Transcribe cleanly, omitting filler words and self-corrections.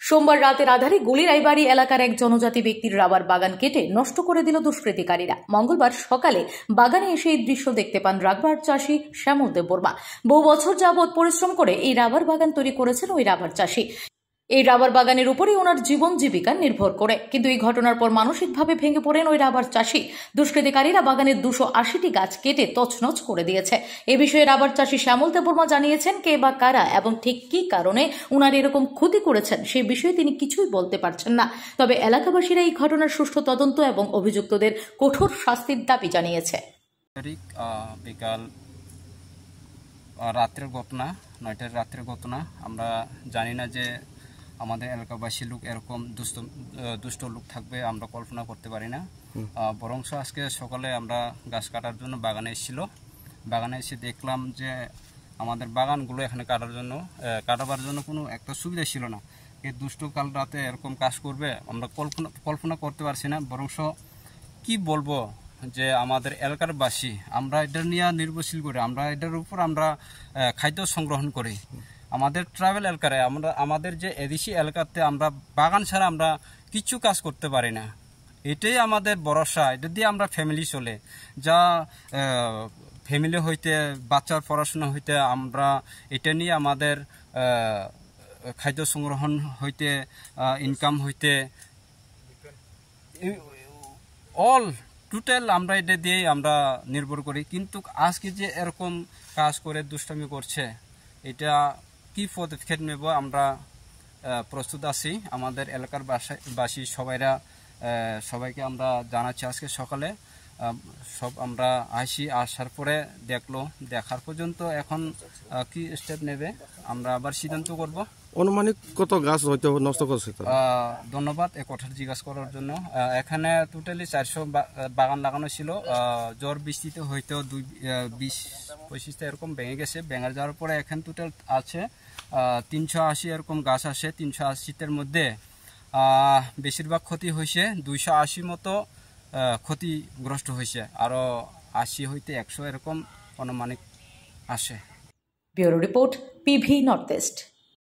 সোমবার রাতের আধারে গুলিরাইবাড়ি এলাকার এক জনজাতি ব্যক্তির রাবার বাগান কেটে নষ্ট করে দিল দুষ্কৃতিকারীরা। মঙ্গলবার সকালে বাগানে এসে এই দৃশ্য দেখতে পান রাবার চাষী শ্যামল দেববর্মা। বহু বছর যাবৎ পরিশ্রম করে এই রাবার বাগান তৈরি করেছেন ওই রাবার চাষী। এই রাবার বাগানের উপরেই ওনার জীবন জীবিকা নির্ভর করে। কিন্তু এই ঘটনার পর মানসিকভাবে ভেঙে পড়েন ওই রাবার চাষী। দুষ্কৃতিকারীরা বাগানের 280টি গাছ কেটে তছনছ করে দিয়েছে। এ বিষয়ে রাবার চাষী শ্যামল দেববর্মা জানিয়েছেন কে বা কারা এবং ঠিক কী কারণে ওনার এরকম ক্ষতি করেছেন সেই বিষয়ে তিনি কিছুই বলতে পারছেন না। তবে এলাকাবাসীরা এই ঘটনার সুষ্ঠু তদন্ত এবং অভিযুক্তদের কঠোর শাস্তির দাবি জানিয়েছে। বিকাল রাত্রের ঘটনা, 9টার রাত্রের ঘটনা। আমরা জানি না যে আমাদের এলাকাবাসী লোক এরকম দুষ্ট লোক থাকবে, আমরা কল্পনা করতে পারি না। বরং আজকে সকালে আমরা গাছ কাটার জন্য বাগানে এসেছিল। বাগানে এসে দেখলাম যে আমাদের বাগানগুলো এখানে কাটাবার জন্য কোনো একটা সুবিধা ছিল না। এই দুষ্ট কাল রাতে এরকম কাজ করবে আমরা কল্পনা করতে পারছি না। বরং কি বলবো যে আমাদের এলাকার বাসী আমরা এটা নিয়ে নির্ভরশীল করি, আমরা এটার উপর আমরা খাদ্য সংগ্রহণ করি। আমাদের ট্রাইবেল এলাকায় আমাদের যে এদেশি এলাকাতে আমরা বাগান ছাড়া আমরা কিছু কাজ করতে পারি না। এটাই আমাদের ভরসা, এটা দিয়ে আমরা ফ্যামিলি চলে। যা ফ্যামিলি হইতে বাচ্চার পড়াশোনা হইতে আমরা এটা নিয়ে আমাদের খাদ্য সংগ্রহণ হইতে ইনকাম হইতে অল টোটাল আমরা এটা দিয়েই আমরা নির্ভর করি। কিন্তু আজকে যে এরকম কাজ করে দুষ্টামি করছে, এটা কি পদক্ষেপ নেব আমরা প্রস্তুত আছি। আমাদের এলাকার বাসী সবাইকে আমরা জানাচ্ছি আজকে সকালে সব আমরা আসার পরে দেখার পর্যন্ত এখন কি স্টেপ নেবে আমরা আবার সিদ্ধান্ত করব। অনুমানিক কত গাছ হয়তো নষ্ট করছে? ধন্যবাদ এ কথাটা জিজ্ঞাসা করার জন্য। এখানে টোটালি 400 বাগান লাগানো ছিল। জ্বর বৃষ্টিতে হয়তো 20-25টা এরকম ভেঙে গেছে। ভেঙে যাওয়ার পরে এখানে টোটাল আছে 380 এরকম গাছ আসে। 380টার মধ্যে বেশিরভাগ ক্ষতি হয়েছে, 280 মতো ক্ষতিগ্রস্ত হয়েছে, আরো 80 হইতে 100 এরকম অনুমানিক আসে। Bureau report, PV north east.